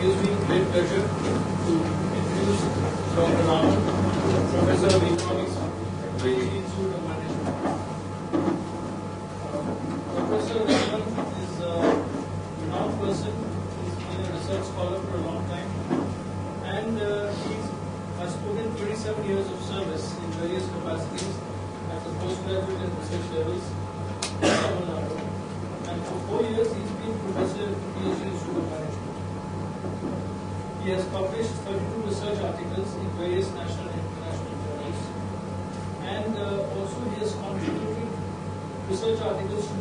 gives me great pleasure to introduce Dr. Raman, Professor of Economics at the Institute of Management. Professor Raman is a renowned person. He's been a research scholar for a long time, and he has put in 27 years of service in various capacities at the postgraduate and research levels in Tamil Nadu. And for 4 years, he's been professor at the PhD Institute of Management. He has published 32 research articles in various national and international journals, and also he has contributed research articles to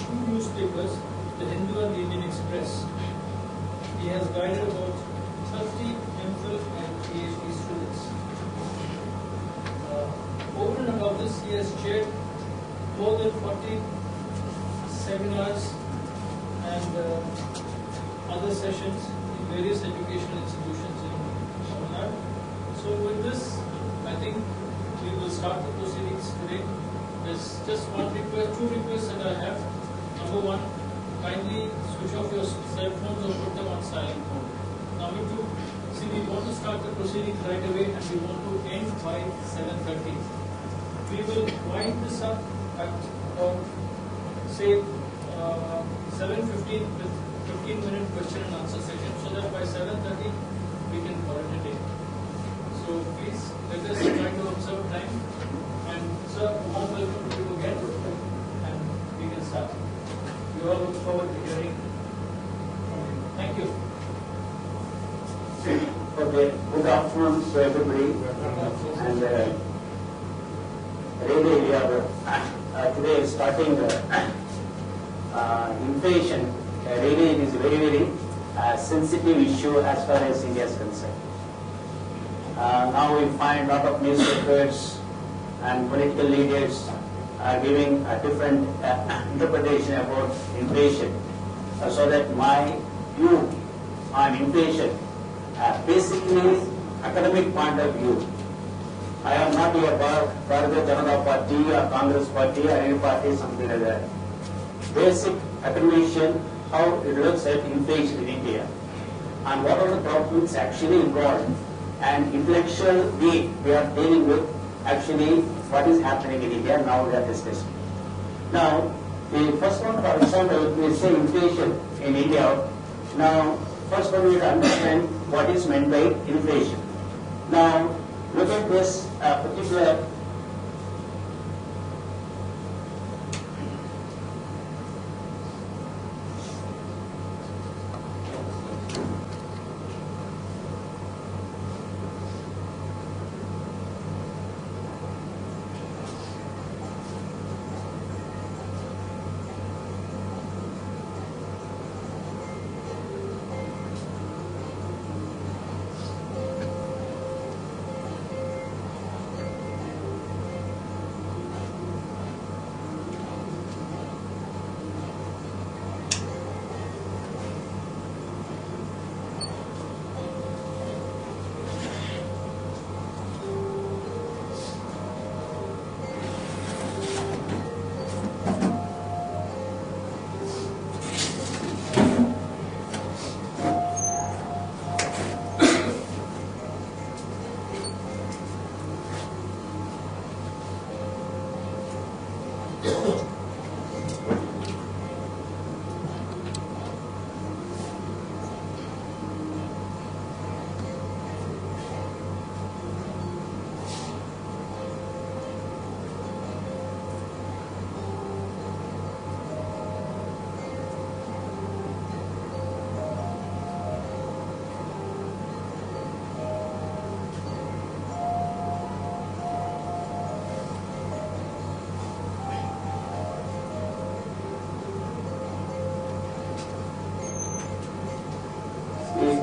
two newspapers, the Hindu and the Indian Express. He has guided about 30 MPhil and PhD students. Over and above this, he has chaired more than 40 seminars and other sessions in various educational institutions in Tamil Nadu. So with this, I think we will start the proceedings today. There's just two requests that I have. Number one, kindly switch off your cell phones or put them on silent mode. Number two, see, we want to start the proceedings right away and we want to end by 7:30. We will wind this up at about, say, 7:15 with 15-minute question and answer session, so that by 7:30 we can call it a day. So please let us try to observe time. And sir, warm welcome to you again, and we can start. We all look forward to hearing from you. Thank you. Okay, good afternoon to everybody. And really, we are today starting inflation. Really, it is very, very sensitive issue as far as India is concerned. Now we find a lot of newspapers and political leaders are giving a different interpretation about inflation. So that my view on inflation, basically academic point of view, I am not here for the Janata Party or Congress Party or any party, something like that. Basic academician, how it looks at inflation in India and what are the problems actually involved, and intellectual we are dealing with actually what is happening in India now we are discussing. Now, the first one, for example, we say inflation in India. Now, first one we have to understand what is meant by inflation. Now, look at this particular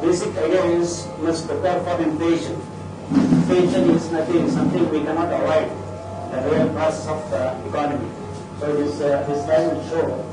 basic idea is you must prepare for inflation. Inflation is something we cannot avoid, the real process of the economy. So this slide will show.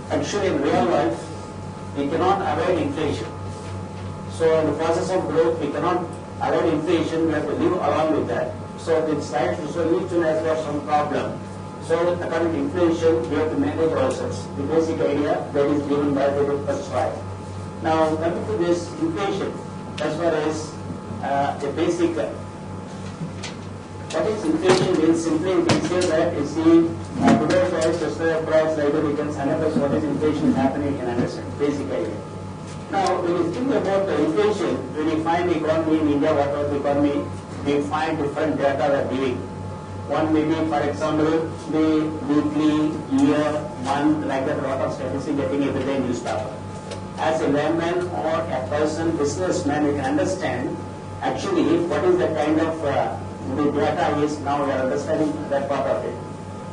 Actually, in real life, we cannot avoid inflation. So in the process of growth, we cannot avoid inflation, we have to live along with that. So the slight resolution has got some problem. So according to inflation, we have to manage ourselves. The basic idea that is given by the first slide. Now coming to this inflation, as far as the basic, what is inflation means? Simply you can say that you see today's price, yesterday price, later we can analyze what is inflation happening, you can understand basic idea. Now when you think about the inflation, when you find the economy in India, what was the economy, we find different data that are giving. One may be, for example, the weekly, year, month, like that, a lot of statistics getting every day newspaper. As a layman or a person, businessman, you can understand actually what is the kind of the data is. Now we are understanding that part of it.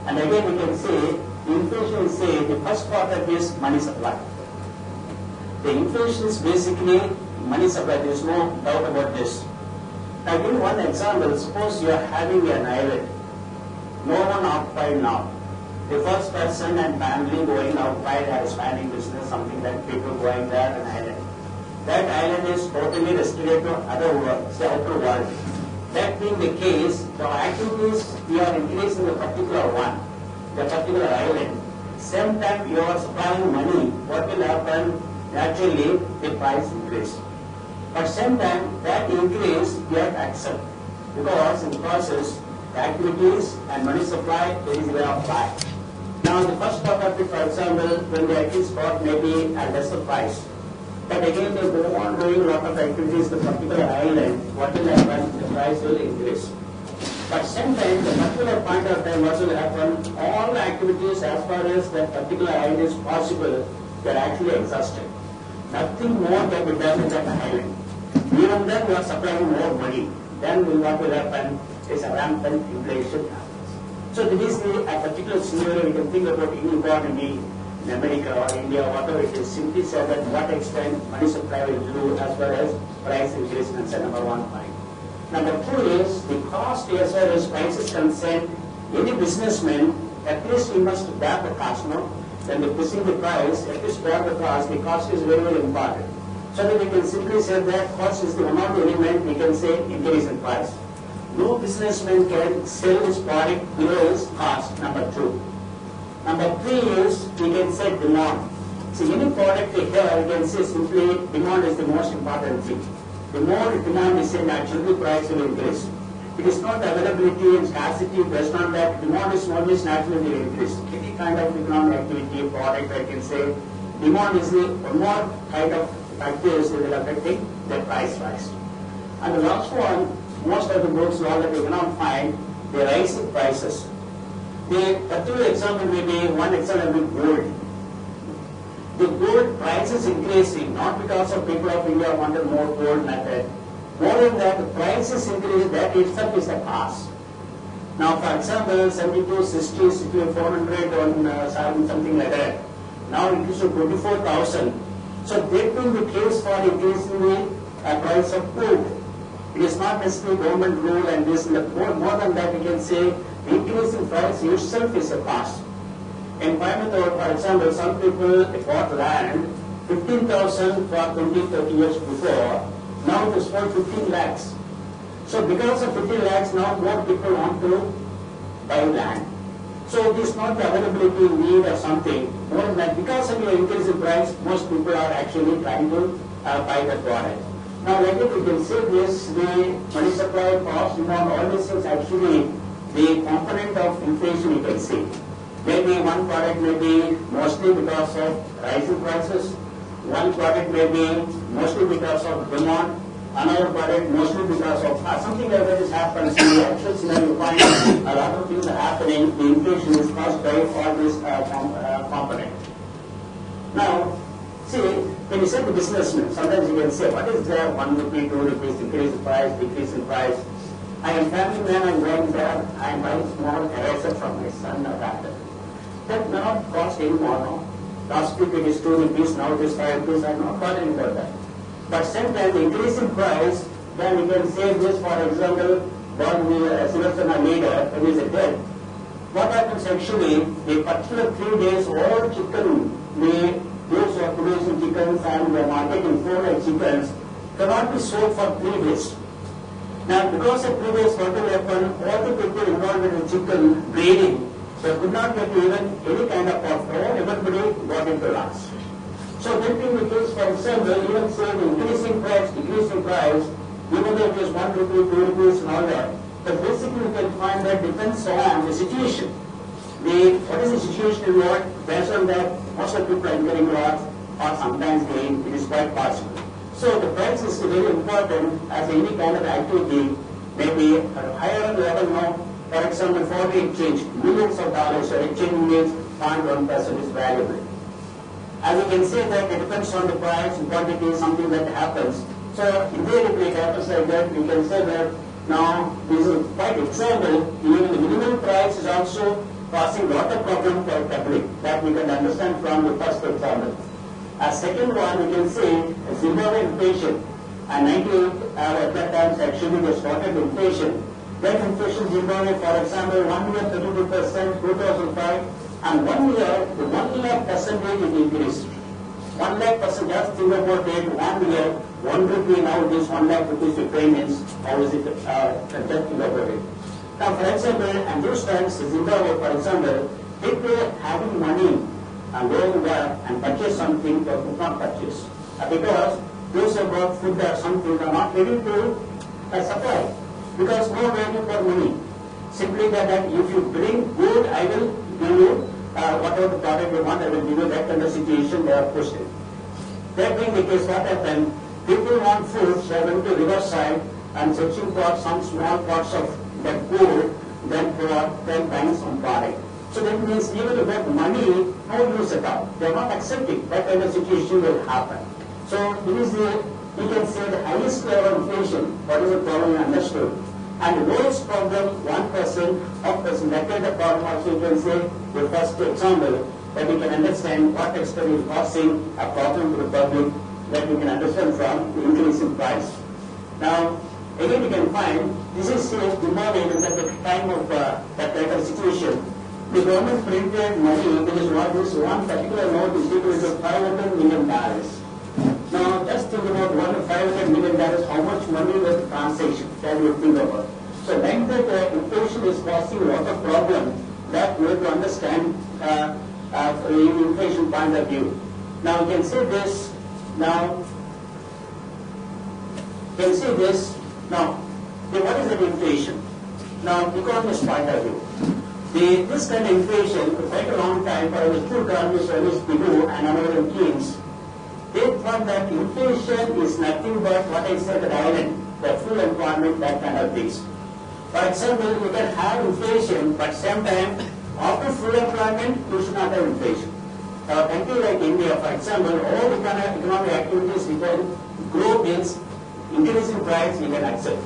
And again we can say, inflation is say the first part of is money supply. The inflation is basically money supply, there is no doubt about this. Now give one example, suppose you are having an island, no one occupied now. The first person and family going outside are expanding business, something like people going there, an island. That island is totally restricted to other world, say outer world. That being the case, the activities we are increasing the particular one, the particular island. Same time you are supplying money, what will happen? Naturally, the price increase. But same time, that increase we have to accept, because in the process, the activities and money supply, there is a way of buy. Now the first part of it, for example, when the activities bought maybe at lesser price. But again, they go on doing a lot of activities, the particular island, what will happen? The price will increase. But same time, the particular point of time, what will happen? All the activities as far as that particular island is possible, they are actually exhausted. Nothing more can be done in that island. Even then, we are supplying more money. Then what will happen is a rampant inflation happens. So this is a particular scenario we can think about any economy in America or India, whatever it is. Simply say that what extent money supply will do as far as price increase is concerned, number one point. Number two is the cost as far as price is concerned. Any businessman, at least he must bear the cost, no? When they fixing the price, at least bear the cost is very, very important. So that we can simply say that cost is the one of the element we can say increase in price. No businessman can sell his product below his cost, number two. Number three is we can say demand. See, any product here, we can say simply demand is the most important thing. The more demand is in, naturally price will increase. It is not availability and scarcity based on that. Demand is always naturally will increase. Any kind of economic activity, product, I can say, demand is the one more kind of factors that will affecting the price rise. And the last one, most of the books all that you cannot find, the rising prices. The particular example may be, one example will be gold. The gold price is increasing, not because of people of India wanted more gold method. More than that, the price is increasing, that itself is a cost. Now, for example, 72, 60, 400 on something like that. Now it is to 24,000. So that being the case for increasing the price of gold. It is not necessarily government rule and this, more than that we can say the increase in price itself is a cost. In Coimbatore, for example, some people bought land 15,000 for 20, 30 years before. Now it is for 15 lakhs. So because of 15 lakhs, now more people want to buy land. So it is not the availability need or something. More than that, because of the increase in price, most people are actually trying to buy the product. Now, like it, you can say this, the money supply, cost, demand, all these things actually the component of inflation you can see. Maybe one product may be mostly because of rising prices, one product may be mostly because of demand, another product mostly because of something like that is happens in the actual scenario. You find a lot of things are happening, the inflation is caused by all this component. Now, see, when you say the businessman, sometimes you can say, what is there, 1 rupee, 2 rupees, increase in price, decrease in price. I am family man, I am going there, I am buying small eraser from my son or daughter. That may not cost anymore, no? Last week it is 2 rupees, now it is 5 rupees, I am not bothering about that. But sometimes the increase in price, then you can say this, for example, when we select a leader, when he is dead. What happens actually, the particular 3 days, all chicken, the and marketing 4 chickens cannot be sold for 3 days. Now, because of 3 days, what will happen? All the people involved in the chicken breeding, they could not get even any kind of profit. Everybody got into loss. So that being the case, for example, even say the increasing price, even though it is 1 rupee, 2 rupees and all that, but basically you can find that depends on the situation. What is the situation in what? Based on that, most of the people are incurring loss or sometimes gain. It is quite possible. So the price is very important as any kind of activity, maybe higher level now. For example, foreign exchange, millions of dollars, so exchange means 0.1% is valuable. As you can see that it depends on the price, quantity, something that happens. So invariably it happens like that. We can say that now this is quite example, even the minimum price is also causing lot of problem for public. That we can understand from the first example. A second one we can see Zimbabwe inflation. And 98 at that time actually they started inflation. That inflation Zimbabwe, for example, 1 year 32%, 2005, and 1 year, the 1 lakh percentage it increased. 1 lakh percent, just think about it, 1 year, 1 rupee now it is 1 lakh rupees to payments. How is it, just think about it. Now, for example, and those times, Zimbabwe, for example, people having money and going there and purchase something they could not purchase. Because those who bought food or something are not ready to supply. Because no value for money. Simply that if you bring good, I will give you whatever the product you want, I will give you that kind of situation they are pushed in. That being the case, what happened? People want food, so they went to riverside and searching for some small parts of that gold, then buying some product. So that means even if that money, no use at all. They are not accepting. That kind of situation will happen. So this is you can say the highest level of inflation, what is the problem you understood. And the lowest problem, 1% of person. That kind of problem also you can say the first example that you can understand what extent is causing a problem to the public that you can understand from the increase in price. Now, again you can find, this is the moment at the time of that kind of situation. The government printed money, there is one particular note is equal to $500 million. Now, just think about $500 million, how much money was the transaction that you think about. So, like that inflation is causing a lot of problem that we have to understand from inflation point of view. Now, you can see this. Now, what is the inflation? Now, economist point of view. This kind of inflation, for quite a long time, for the two economists, Ernest Bigot and another Keynes, they thought that inflation is nothing but what I said, the island, the full employment, that kind of things. For example, you can have inflation, but same time, after full employment, you should not have inflation. A country like India, for example, all economic activities we can grow means increasing price we can accept.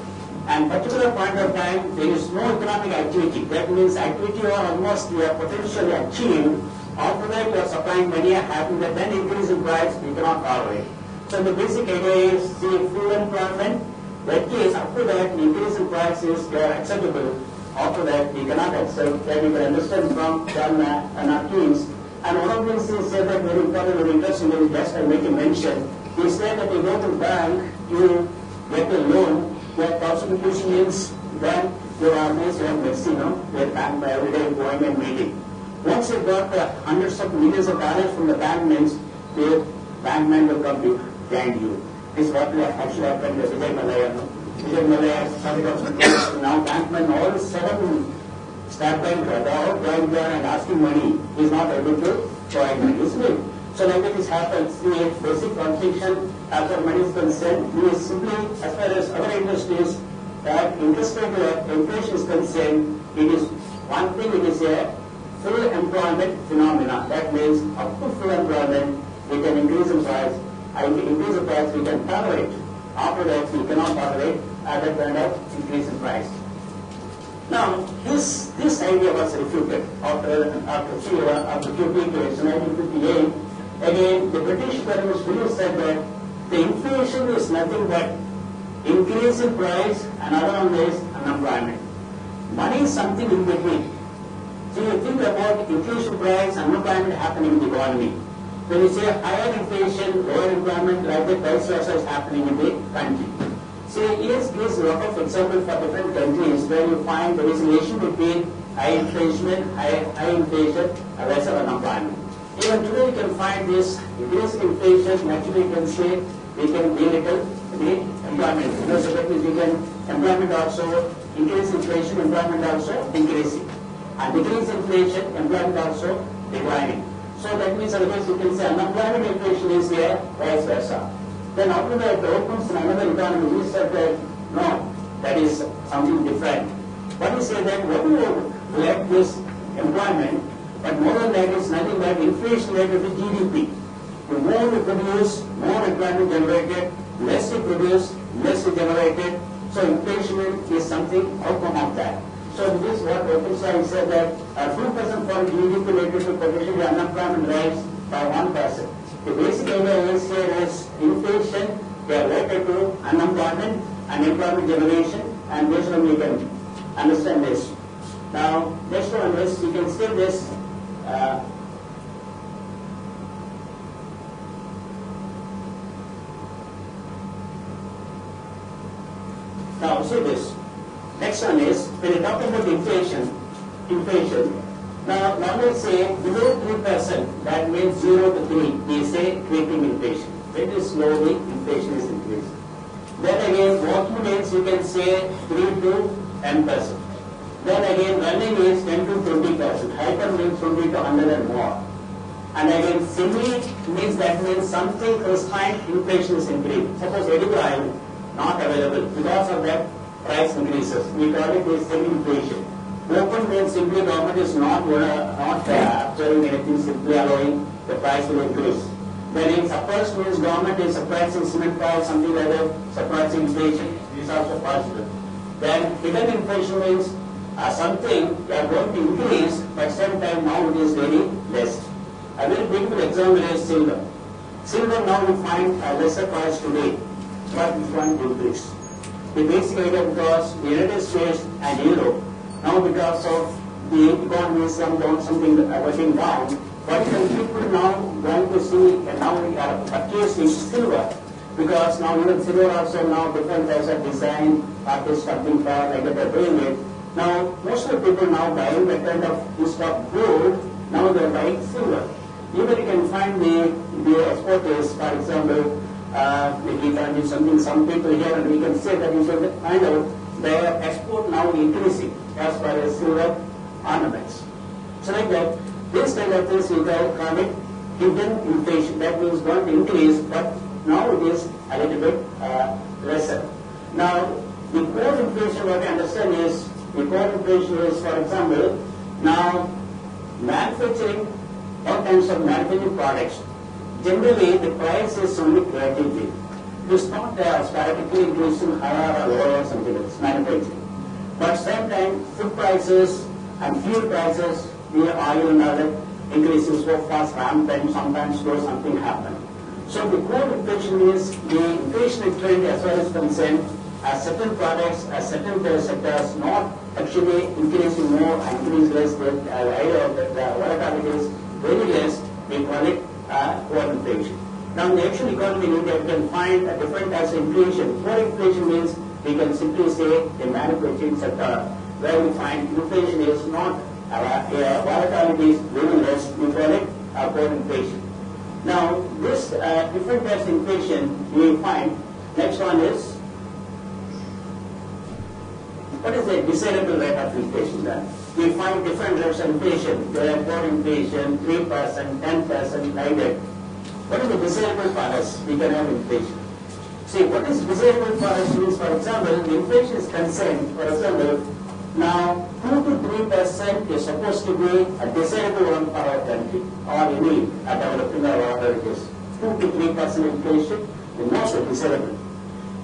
And particular point of time, there is no economic activity. That means activity or almost you are potentially achieved. After that, you are supplying money, having that then increase in price, we cannot tolerate. So the basic idea is, see, full employment, that case, up to that, increase in price is acceptable. After that, we cannot accept. That you can understand from John and Keynes. And one of these is said that very important, very interesting, just I make a mention. He said that you go to bank, you get a loan, your prosecution means then you are always have mercy, where bank by every day going and meeting. Once you got hundreds of millions of dollars from the bank means the bankman will come behind you. This is what actually happened to Vijay Malaya. Vijay Malaya started off now bankmen all of a sudden start buying going there and asking money. He is not able to provide money, isn't it? So like that this happens, the basic confliction after money is concerned, we is simply, as far as other industries, that interest rate inflation is concerned, it is one thing, it is a full employment phenomena. That means up to full employment, we can increase the price. Increase the price, we can tolerate. After that, we cannot tolerate other kind of increase in price. Now, this idea was refuted after QP case in 1958. Again, the British economist said that the inflation is nothing but increase in price and other one is unemployment. Money is something in between. So you think about inflation price, unemployment happening in the economy. When you say higher inflation, lower employment, like that, vice versa is happening in the country. So here's a lot of examples for different countries where you find there is a relation between high inflation, and lesser unemployment. Even today you can find this increase in inflation, naturally you can say we can de-little the employment. So that means we can employment also increase inflation, employment also increasing. And decrease inflation, employment also declining. So that means otherwise you can say unemployment inflation is here, vice versa. Then after that opens another economy, we said that no, that is something different. But we say that what will let this employment, but more than that is nothing but inflation related to GDP. The more we produce, more employment generated, less we produce, less we generated. So inflation is something outcome of that. So this is what Professor said that 2% for GDP related to potentially unemployment rise by 1%. The basic idea is here is inflation, they are related to unemployment and employment generation, and based on we can understand this. Now, based on this, you can see this. Now, see this. Next one is, when you talk about inflation, now let's say below 3%, that means 0 to 3, we say creeping inflation. Very slowly, inflation is increasing. Then again, walking means you can say 3 to 10%. Then again, running is 10 to 20%. Hyper means 20 to 100 and more. And again, semi means that means something constrained, inflation is increasing. Suppose edible oil not available because of that price increases. We call it a semi-inflation. Open means simply government is not observing anything, simply allowing the price will increase. Then in suppressed means government is suppressing cement price, something like that, suppressing inflation. This is also possible. Then hidden inflation means something you are going to increase, but same time now it is very less. A very beautiful example is silver. Silver now we find a lesser price today, but we find increase. The basic idea because the United States and Europe, now because of the economy something working down, what can people now going to see and now we are purchasing silver because now even silver also now different types of design, artists something for like that they're doing it. Now most of the people now buying that kind of instead of gold, now they're buying silver. Even you can find the exporters, for example, we can do something, some people here, and we can say that you should find out their export now increasing as far as silver ornaments. So like that, this kind of things we call it hidden inflation. That means not increase, but now it is a little bit lesser. Now, the core inflation, what I understand is, the core inflation is, for example, now manufacturing, all kinds of manufacturing products. Generally, the price is only relatively. It is not statically increasing higher or lower or something else, manufacturing. But same time, food prices and fuel prices, the oil and other increases so fast, rampant, sometimes slow, something happen. So the core inflation is the inflation trend as well as concerned as certain products, as certain sectors not actually increasing more and increase less, the idea of the volatility is very less, we call it core inflation. Now in the actual economy in India, we can find a different types of inflation. Core inflation means we can simply say the manufacturing sector, where we find inflation is not, volatility is very less, we call it core inflation. Now this different types of inflation we find, next one is, what is the desirable rate of inflation then? We find different rates of inflation. There are core inflation, 3%, 10%, like that. What is the desirable for us? We can have inflation. See, what is desirable for us means, for example, the inflation is concerned, for example, now 2 to 3% is supposed to be a desirable one for our country or any developing or whatever it is. 2 to 3% inflation, the most desirable.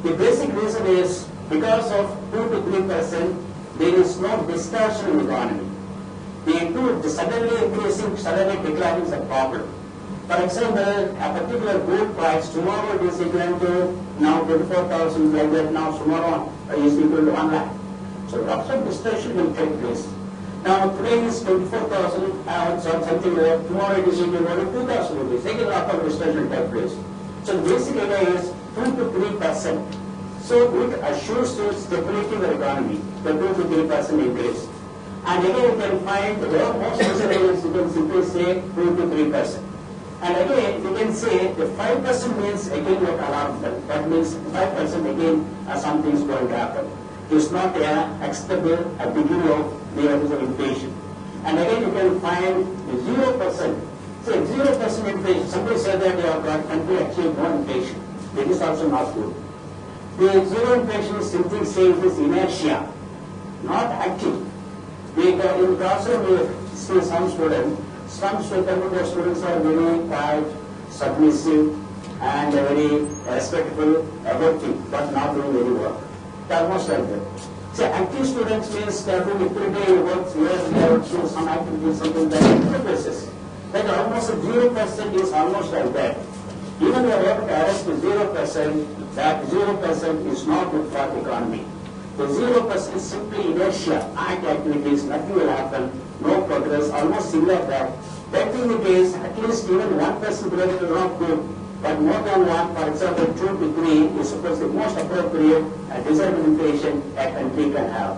The basic reason is because of 2 to 3%, there is no distortion in the economy. The suddenly increasing, suddenly declining is a problem. For example, a particular gold price tomorrow is equal to now 24,000 like that, now tomorrow is equal to 1 lakh. So lots of distortion will take place. Now today is 24,000 or something there, tomorrow it is equal to 2,000 rupees. They can lot of discussion take place. So the basic idea is 2 to 3%. So it assures the stability of the economy, the 2 to 3% increase. And again you can find most considerations you can simply say 2 to 3%. And again you can say the 5% means again what alarm bell. That means 5% again something is going to happen. It's not acceptable a beginning of the levels of inflation. And again you can find 0%. So 0% inflation, somebody said that your country achieved no inflation. That is also not good. The zero inflation is simply saying this inertia, not active. In the classroom we see some students are very quiet, submissive, and very respectful about things, but not doing any work. They are almost like that. So active students means they are doing everyday work, they are doing some activities, something like that, places. Like almost 0% is almost like that. Even the work arrest is 0%, that 0% is not good for the economy. The 0% is simply inertia, act activities, nothing will happen, no progress, almost similar that. That being the case, at least even 1% growth is not good, but more than 1, for example 2 to 3 is supposed to be the most appropriate desired inflation a country can have.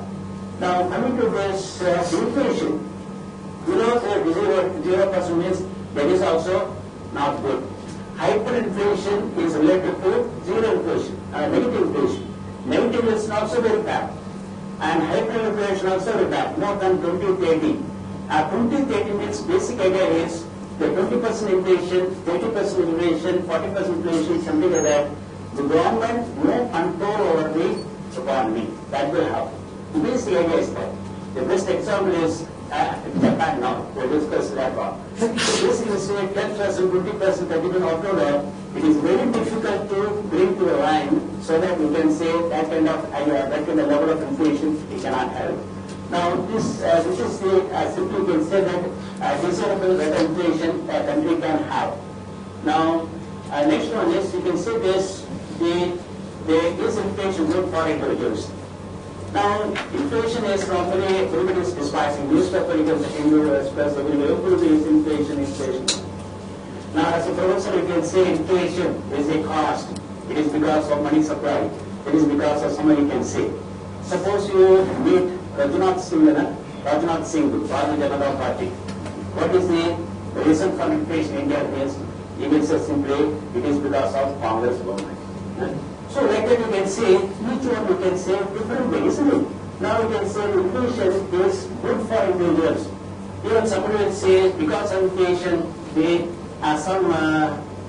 Now coming to this inflation, you know that 0% means that is also not good. Hyperinflation is related to zero inflation, negative inflation. Negative is also very bad. And hyperinflation also very bad, more than 2030. 2030 means basic idea is the 20% inflation, 30% inflation, 40% inflation, something like that. The government no control over the economy. That will happen. The basic idea is that. The best example is Japan now. We discussed that one. Basically say 10%, 20%, 30% October, it is very difficult to bring to a line so that we can say that kind of level of inflation we cannot have. Now this is the simply we can say that desirable rate of inflation a country can have. Now next one is you can say this is inflation good for individuals. Now inflation is normally everybody is despising. Newspaper you can say express everybody is inflation. Now as a professor you can say inflation is a cost. It is because of money supply. It is because of somebody you can say. Suppose you meet Rajnath Singh, Bharatiya Janata Party. What is the reason for inflation in India is? You can say simply it is because of Congress government. So like that you can say, each one you can say different way, isn't it? Now you can say inflation is good for individuals. Even somebody will say because of inflation, some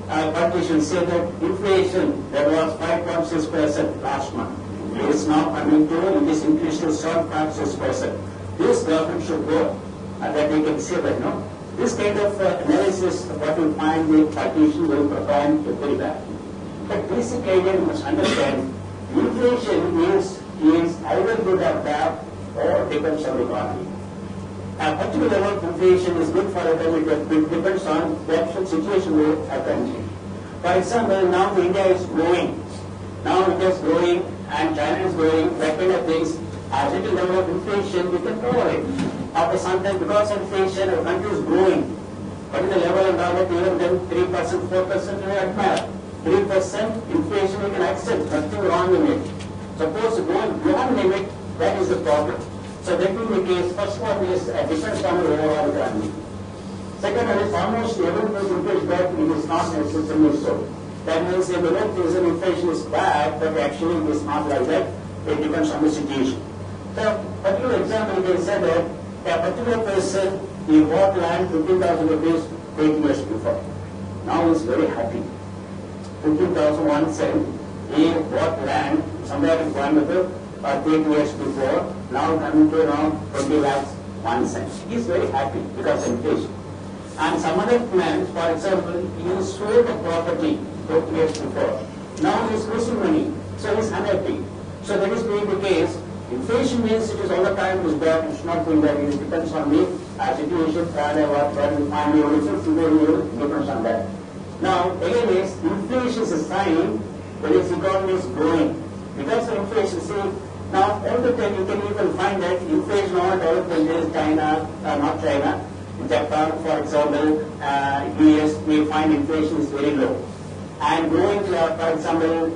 politicians say that inflation that was 5.6% last month. It is now coming to, it is increased to 7.6%. This government should go, and that we can say that, no? This kind of analysis, what you find the politician will perform very bad. But basic idea you must understand, inflation is either good or bad or depends on the economy. A particular level of inflation is good for a country, it depends on the actual situation of a country. For example, now India is growing. Now it is growing and China is growing, that kind of things. A little level of inflation we can tolerate. After some time, because of inflation, our country is growing. But in the level and all that, even then 3%, 4% we admire. 3% inflation we can accept, nothing wrong in it. Suppose going beyond limit, that is the problem. So that will be the case. First one is depends on the overall economy. Second one is almost everything inflation back, it is not necessarily so. That means if the reason inflation is bad, but actually it is not like that. It depends on the situation. So, particular example, you can say that a particular person, he bought land 15,000 rupees 8 years before. Now he is very happy. 15,000 1 cent, he bought land somewhere in Coimbatore 8 years before. Now coming to now 20 lakhs 1 cent. He is very happy because of inflation. And some other man, for example, he sold the property 8 years before. Now he is losing money, so he is unhappy. So that is being the case. Inflation means it is all the time is bad, it's not going bad, it depends on the situation, what you find, it depends on that. Now, again inflation is a sign that its economy is growing. Because of inflation, see, Now, all the time you can even find that inflation in all developed countries, China, not China, Japan, for example, US, we find inflation is very low. And going to, for example,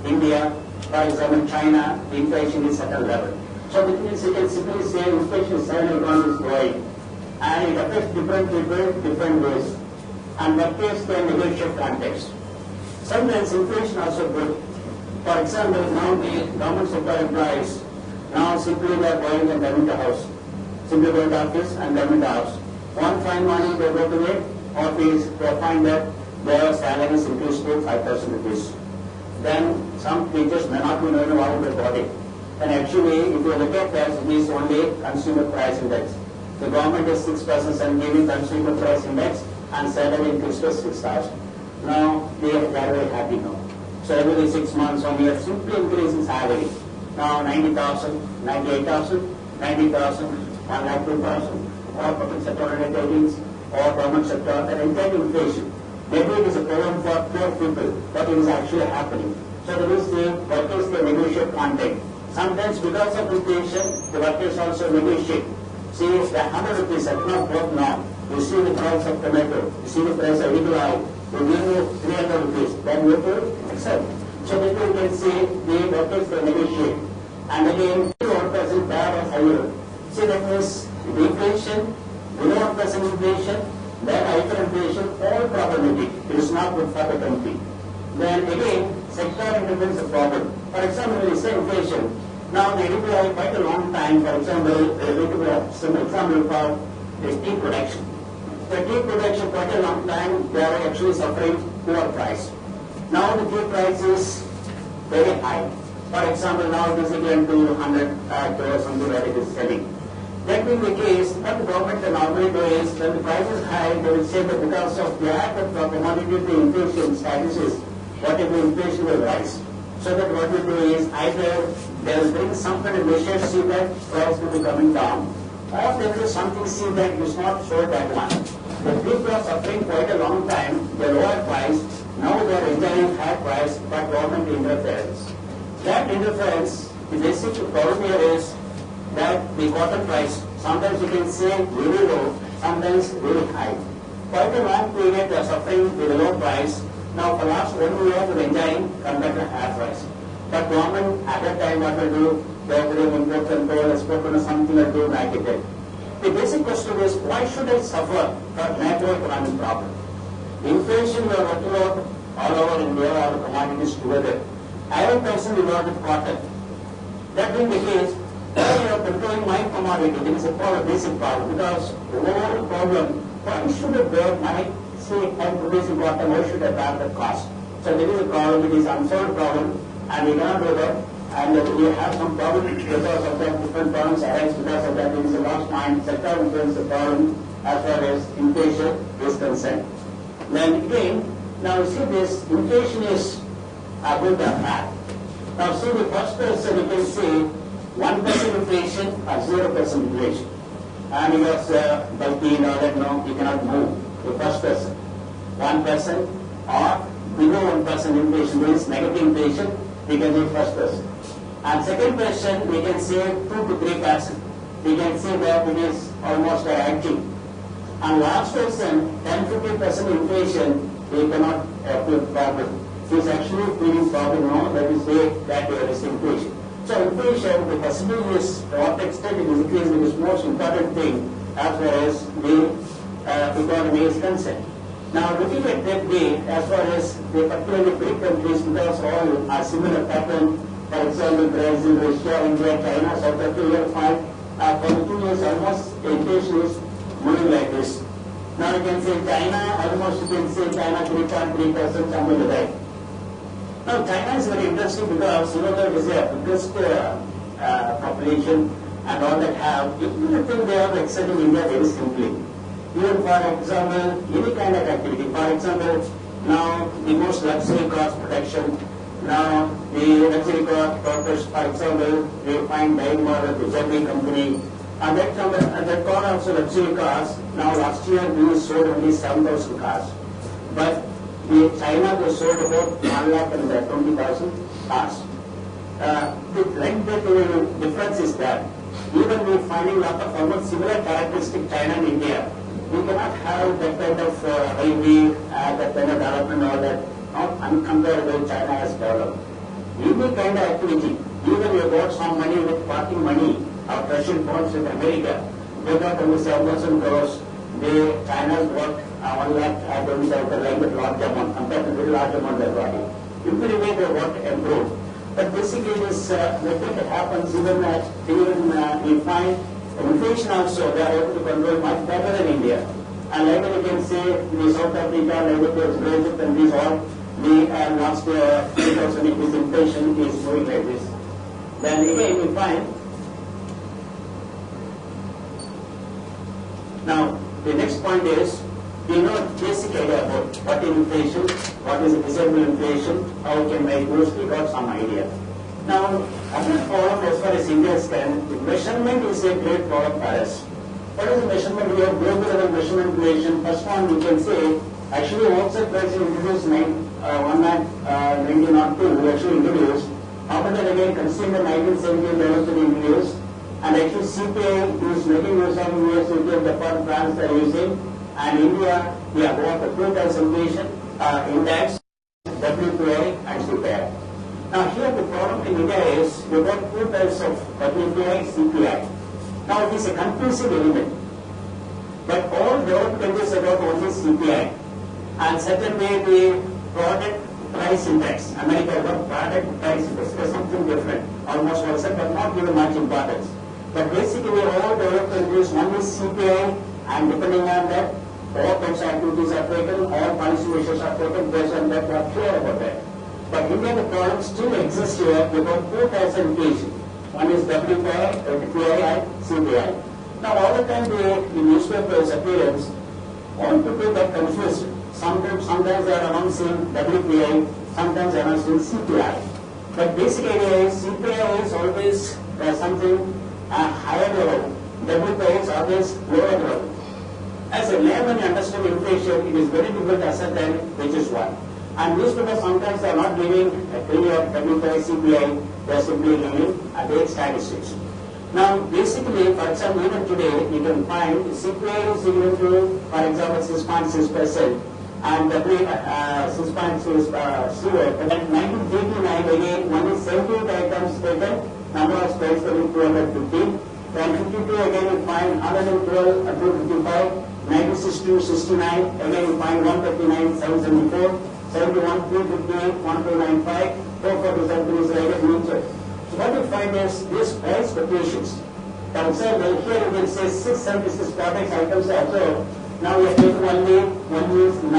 India, for example, China, the inflation is at a level. So that means you can simply say inflation is growing. And it affects different people, different ways. And that case can negotiate context. Sometimes inflation also good. For example, now the government sector employees, now simply they are going and coming to house. Simply go to office and coming to house. One fine morning they go to the office, they find that their salary is increased to 5,000 rupees. Then some teachers may not be knowing about their body. And actually, if you look at that, it is only consumer price index. The government is 6% and giving consumer price index and salary increase to 6,000. Now they are very happy now. So every 6 months, 1 year, simply increase in salary. Now 90,000, 98,000, 90,000, 1,02,000, or public sector ratings, or government sector, and entire inflation. Maybe it is a problem for poor people, but it is actually happening. So there is the workers can negotiate content. Sometimes because of inflation, the workers also negotiate. See, the 100 rupees have not worked now. You see the price of tomato, you see the price of edible oil, we give you 300 rupees, then you have to accept. So that you can see the workers can negotiate. And again, 1% bad or higher. See, that means the inflation, below 1% inflation, then hyperinflation, all problematic. It is not good for the country. Then again, sector interference is a problem. For example, when you say inflation, now the edible oil quite a long time, for example, some example for the tea production. The tea production quite a long time, they are actually suffering poor price. Now the tea price is very high. For example, now it is again 200 or something that it is selling. That being the case, what the government can normally do is, when the price is high, they will say that because of lack of commodity, the inflation statuses, whatever inflation will rise. So that what we do is, either they will bring some kind of measure, see that price will be coming down, or there is something, see that it is not so that one. The people are suffering quite a long time, the lower price, now they are enjoying high price, but government interference. That interference, the basic problem here is that the cotton price, sometimes you can say very low, sometimes very high. Quite a long period they are suffering with a low price. Now for last 1 year they are enjoying compared to high price. But government at that time what will do, they are doing import control, export control, something like do like it. The basic question is, why should I suffer for macroeconomic problem? Inflation we are working out all over India, all the commodities together. Iron person we work with cotton. That being the case, why you are controlling my commodity? It is a basic problem, because the overall problem, why should I bear my, say, I'm producing cotton, why should I bear the cost? So there is a problem, it is unsolved problem, and we cannot do that. And we have some problem because of that, different problems arise because of that. It is a lost mind, sector influence the problem as far as inflation is concerned. Then again, now you see this, inflation is good or bad. Now see the first person, you can say 1% inflation or 0% inflation. And because bulky and all that, no, you cannot move the first person. 1% or below 1% inflation, means negative inflation, we can do first person. And second person, we can say 2 to 3%. We can say that it is almost active. And last person, 10-15% inflation, we cannot feel problem. It is actually feeling problem, no, that is say that there is inflation. So inflation, the possibility is to what extent it is increasing is most important thing as far as the economy is concerned. Now looking at that way, as far as the particularly big countries, because all are similar pattern, for example, Brazil, Russia, India, China, South Africa, you will find for the 2 years almost inflation is moving like this. Now you can say China, almost you can say China 3.3%, something like that. Now China is very interesting because you know that is a biggest population and all that have, you think they are excelling India very simply. Even for example, any kind of activity, for example, now the most luxury cars production, now the luxury car purpose, for example, we find Daimler, the German company, and that car also luxury cars, now last year we sold only 7,000 cars. But in China they sold about 1,20,000 cars. the difference is that even we finding a lot of almost similar characteristic China and India, we cannot have that kind of railway, that kind of development, all that, not uncomparable with China has developed. Any kind of activity, even we got some money with parking money of Russian bonds with America, they got almost 7,000 crores. China's got 1 lakh, I don't know, like a large amount, compared to very large amount they're got. Improvement they got improved. But basically this method happens even we find inflation also, they are able to control much better than India. And like you can say, in South Africa, like Brazil countries, all the last 2000 this inflation is going like this. Then again we find, now the next point is, we know basic idea about what is inflation, what is visible inflation, how we can make mostly got some idea. Now, another problem as far as India is concerned, the measurement is a great problem for us. What is the measurement? We have global level measurement creation. First one we can say, actually wholesale price introduced 1902, we actually introduced. After that again consumer 1970 developed to be introduced. And actually CPI is making use of US, UK, Japan, France they are using. And India, we have got the two types of inflation index, WPI and CPI. Now here the problem in India is, we got two types of WPI, CPI. Now it is a confusing element. But all developed countries have got only CPI. And secondly, the product price index. America has got product price index. It is something different, almost one set, but not given much importance. But basically all developed countries, one is CPI, and depending on that, all types of activities are taken, all policy measures are taken based on that, we are clear about that. But India, the problem still exists here because two types of inflation. One is WPI, WPI and CPI. Now all the time the newspapers appearance, all people get confused. Sometimes they are announcing WPI, sometimes they are announcing CPI. But basic idea is CPI is always something higher level. WPI is always lower level. As a layman, when you understand inflation, it is very difficult to ascertain which is what. And newspapers sometimes are not giving a clear WPI, CPI, they are simply giving their statistics. Now, basically, for example, even today, you can find CPI is equal to, for example, 6.6%, and WPI 6.6 and then 1989 again, one is 78 items taken, number of space 250. Then 52 again we find 112 255, 96 269, again we find 139 774, 71 358, 1295, 447 is like a. So what we find is these price quotations. For example, here you can say 676 product items are observed. Now we have taken only one is 9.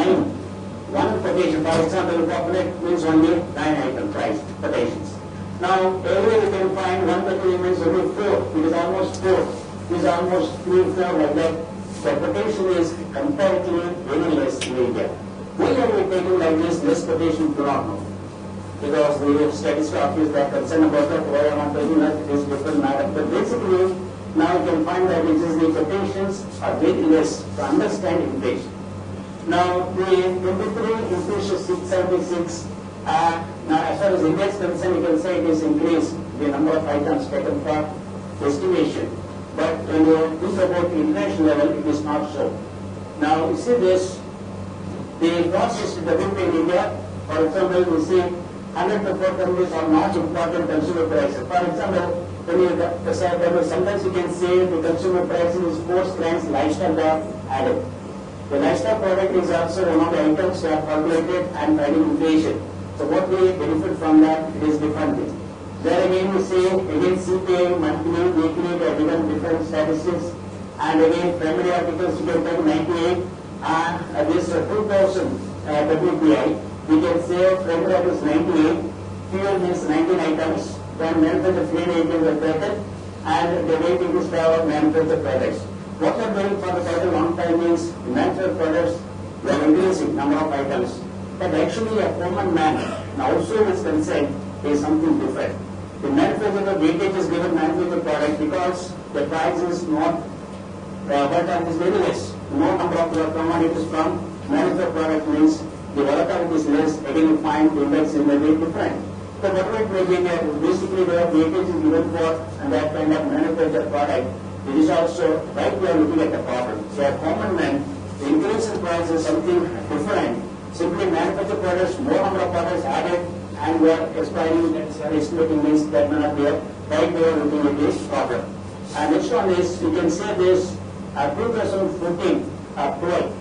One quotation, for example, product means only 9 item price quotations. Now, everywhere you can find 130 means only 4. It is almost 4. It is almost 3, 4 like that. The quotation is comparatively very less in India. Why are we taking like this less quotation? Do not know. Because the statistical office are concerned about that, why am I taking that? It is different matter. But basically, now you can find that it is the quotations are very less to understand inflation. Now, the 23 inflation 676. Now, as far as India is concerned, you can say it is increased the number of items taken for estimation. But when you think about the international level, it is not so. Now, you see this, the process developed in India, for example, we see 100 to 4 countries are not important consumer prices. For example, when you sometimes you can say the consumer price is 4 grams lifestyle are added. The lifestyle product is also one of the items that are calculated and fighting inflation. So what we benefit from that, it is different thing. There again we say, again CPI, monthly, weekly, they are given different statistics. And again primary articles you can take 98 and this 2000 WPI, we can say primary articles 98, fuel means 19 items, then manufactured 3 items are taken and the weighting is for manufactured products. What we are doing for quite a long time is manufactured products, we are increasing number of items. But actually a common man, also is concerned, is something different. The manufacturer weightage is given manufactured product because the price is not, but is very less. No number of commodities from manufactured product means the volatility is less, again you find the index is very different. So government making basically their weightage is given for that kind of manufactured product. It is also right we are looking at the problem. So a common man, the increase in price is something different. Simply manufactured products, more number of products added, and we are expiring and estimating means that may not be a right way of looking at this problem. And next one is, you can say this 2014 12.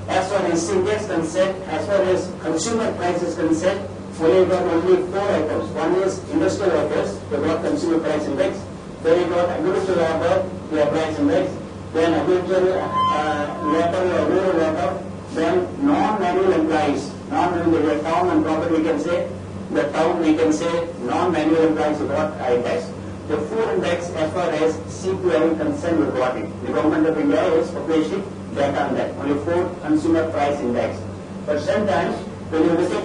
As far as India is concerned, as far as consumer price is concerned, we got only 4 items. One is industrial workers, we got consumer price index. Then we got agricultural labor, we have price index. Then agricultural labor, rural labor. Then non-manual employees, non-manual town and property we can say, the town we can say, non-manual employees we got index. The 4 index as far as CPI concerned we got it. The government of India is publishing data on that. Only 4 consumer price index. But sometimes when you look at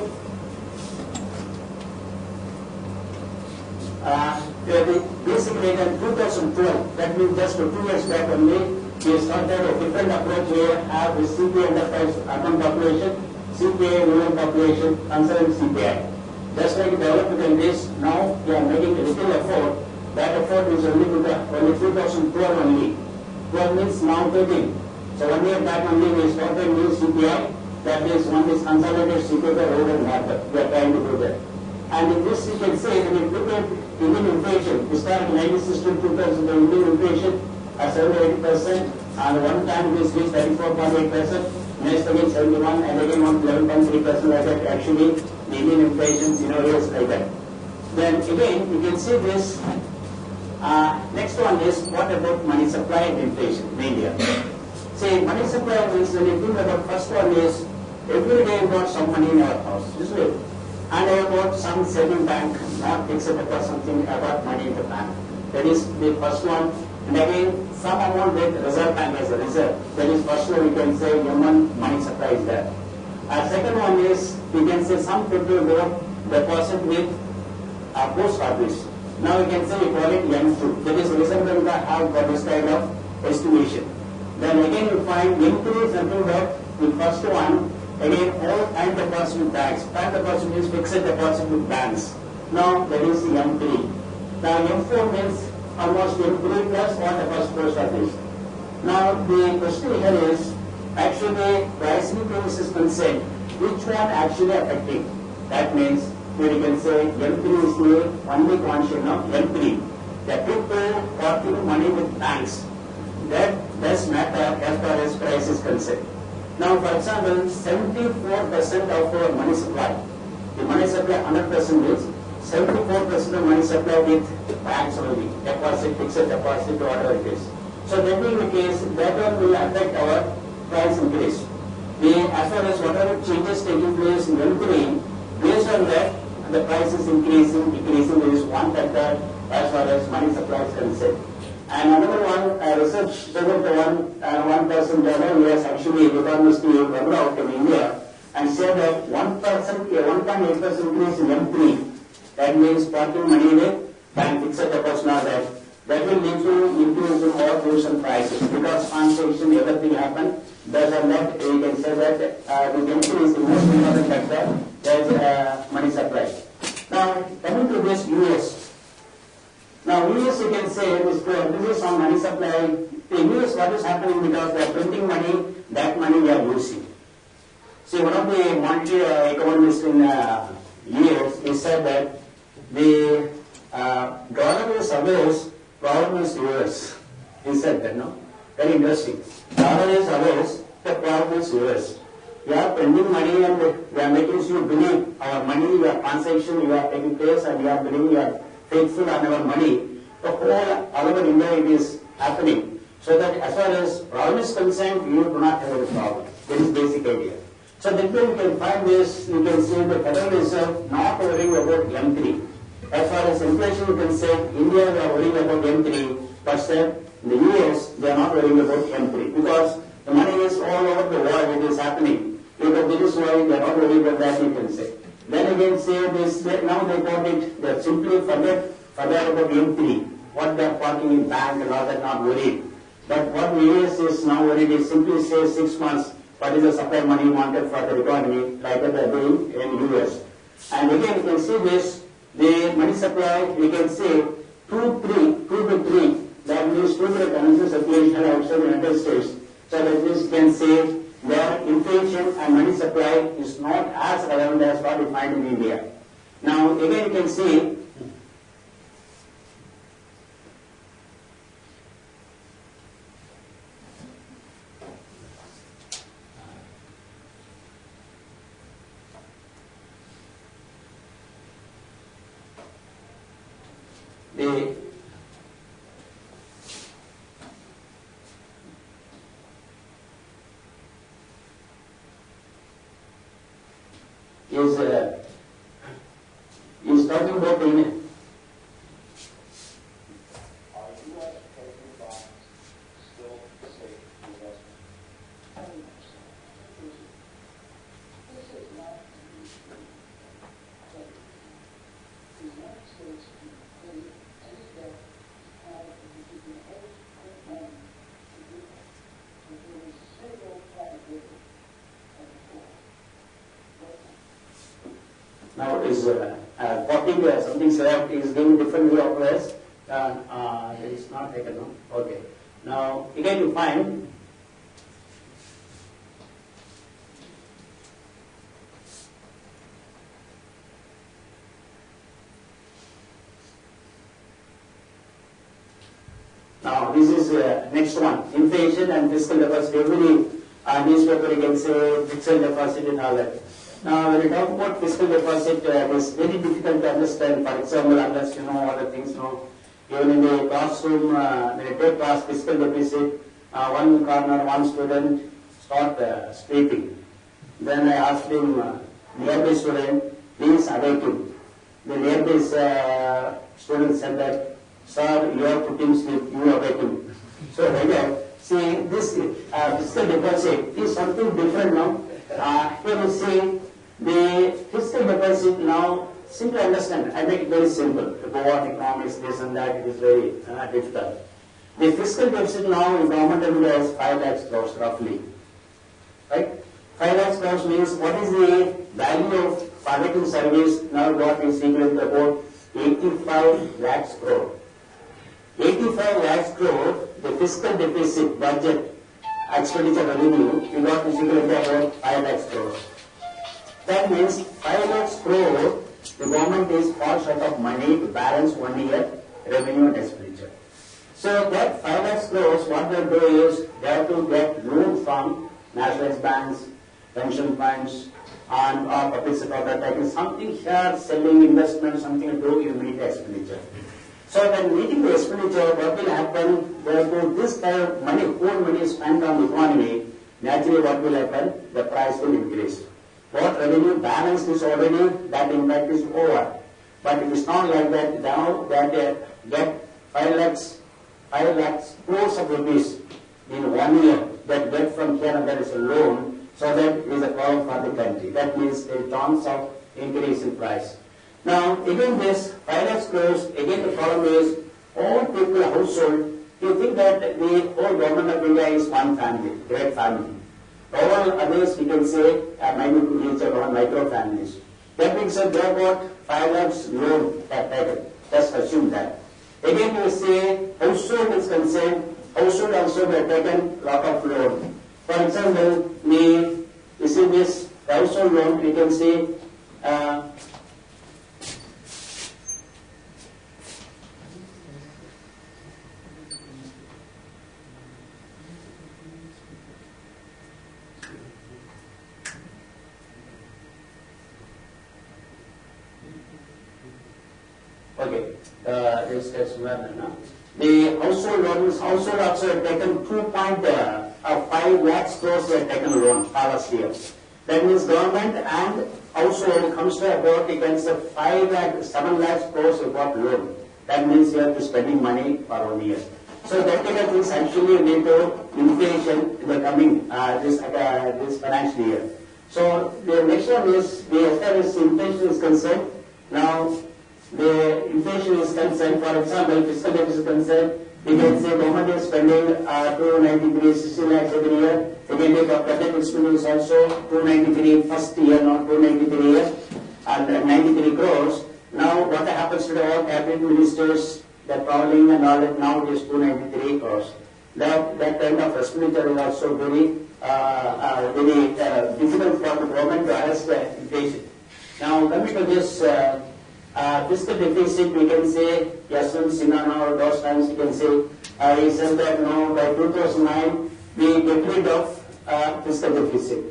the basic data in 2012, that means just 2 years back only, we started a different approach. We have the CPI enterprise urban population, CPI rural population, concerning CPI. Just like developed countries, now we are making a little effort. That effort is only to the only 2012 only. 12 means now 13. So 1 year back only we started new CPI. That is one is consolidated CPI rural market. We are trying to do that. And in this you can say that if you look at Indian inflation, we started 96 to 2000, the Indian inflation at 78%, and one time this reached 34.8%, next again 71, and again 11.3% like that. Actually, the Indian inflation scenario is like that. Then again, you can see this. Next one is what about money supply and inflation in India? See, money supply means when you think about first one is every day you got some money in our house, isn't it? And I got some saving bank, not fixed deposit, something about money in the bank. That is the first one. And again, some amount with reserve bank as a reserve. That is first one we can say human money supply is there. Second one is we can say some people go deposit with post office. Now we can say we call it M2. That is reserve bank have got this kind of estimation. Then again you find M3 is nothing but the first one. Again, all time deposit with banks. Time deposit means fixed deposit with banks. Now that is the M3. Now M4 means almost M3 plus what the first post office. Now the question here is actually price increase is concerned. Which one actually affecting? That means we can say M3 is the only condition of M3. The people parting money with banks. That does matter as far as price is concerned. Now, for example, 74% of our money supply, the money supply 100% is 74% of money supply with banks only, deposit, fixed deposit, whatever it is. So that being the case, that one will affect our price increase. As far as whatever changes taking place in M3, based on that, the price is increasing, decreasing. There is one factor as far as money supply is concerned. And another one, research showed that one person who has actually economist went out in India and said that 1.8% increase in M3, that means parking money with bank fixed deposit now that will lead to increase in all goods and prices because transaction, everything happen. Thus on that, you can say that the M3 is the most important factor, that is money supply. Now, coming to this US. Now, US you can say this is on money supply. In US what is happening because they are printing money, that money they are losing. See, one of the monetary economists in US, he said that the dollar is ours, problem is yours. He said that, no? Very interesting. Dollar is ours, the problem is yours. You are printing money and we are making you believe our money, your transaction, you are taking place and you are believing you are faithful on our money. The whole all over India it is happening. So that as far as problem is concerned, you do not have any problem. That is basic idea. So that way you can find this, you can see the Federal Reserve not worrying about M3. As far as inflation is concerned, India we are worrying about M3%. In the US, they are not worrying about M3 because the money is all over the world, it is happening. Because that is why they are not worried about that, you can say. Then again say this, now they got it, they simply forget about M3, what they are parking in bank and all that, not worried. But what the US is now worried is simply say 6 months, what is the supply money wanted for the economy, like they are doing in US. And again, you can see this, the money supply, we can say 2 to 3, that means 2 to the currency circulation outside the United States. So that means you can say that inflation and money supply is not as relevant as what we find in India. Now again you can see the is talking about the now is copying something select is giving different way of words. It is not taken, no? Okay. Now again you find now this is next one, inflation and fiscal deficit. Every newspaper you can say fiscal deficit and all that. Now, when you talk about fiscal deficit, it is very difficult to understand. For example, unless you know other things, even in the classroom, when you take class fiscal deficit, one corner, one student start sleeping. Then I asked him, nearby student, please awake him. The nearby student said that, sir, you have put him sleep, you awake him. So, again, see, this fiscal deficit is something different now. Here you see, the fiscal deficit now, simply understand, I make it very simple. To go on economics, this and that, it is very difficult. The fiscal deficit now in government of India is 5 lakhs crores roughly. Right? 5 lakhs crores means what is the value of public service now what is equal to about 85 lakhs crore. 85 lakhs crore, the fiscal deficit budget expenditure revenue, you got is equal to about 5 lakhs crores. That means 5 lakhs crore, the government is far short of money to balance 1 year revenue and expenditure. So that 5 lakhs crores, what they do is they have to get loan from nationalized banks, pension funds, and public sector taking something here, selling investment, something to do, you meet the expenditure. So when meeting the expenditure, what will happen? Therefore, this kind of money, whole money is spent on the economy, naturally what will happen? The price will increase. What revenue balance is already, that impact is over. But it is not like that now that they get 5 lakhs crores of rupees in 1 year that get from here and there is a loan, so that is a problem for the country. That means in terms of increase in price. Now again this 5 lakhs crores, again the problem is all people household, you think that the whole government of India is one family, great family. All others, we can say, are micro families. That means that they have got 5 lakhs loan taken. Just assume that. Again, you say household is concerned, household also have taken lot of loan. For example, you see this household loan, we can say okay, the household loans, household also have taken 2.5 lakhs crores they have taken loan last year. That means government and household comes to about against 5 lakhs, 7 lakhs crores you got loan. That means you have to spending money for 1 year. So that kind of things actually lead to inflation in the coming this financial year. So the next one is as far as inflation is concerned. Now the inflation is concerned, for example, fiscal deficit is concerned, we can say government is spending 293, 60 lakhs every year. Secondly, the public expenditure is also 293 first year, not 293 years. and 93 crores. Now what happens to all cabinet ministers, the traveling and all that, now it is 293 crores. That kind of expenditure is also very difficult for the government to arrest the inflation. Now coming to this fiscal deficit, we can say, Yaswant Sinha or those times we can say, he said that no, by 2009 we get rid of fiscal deficit.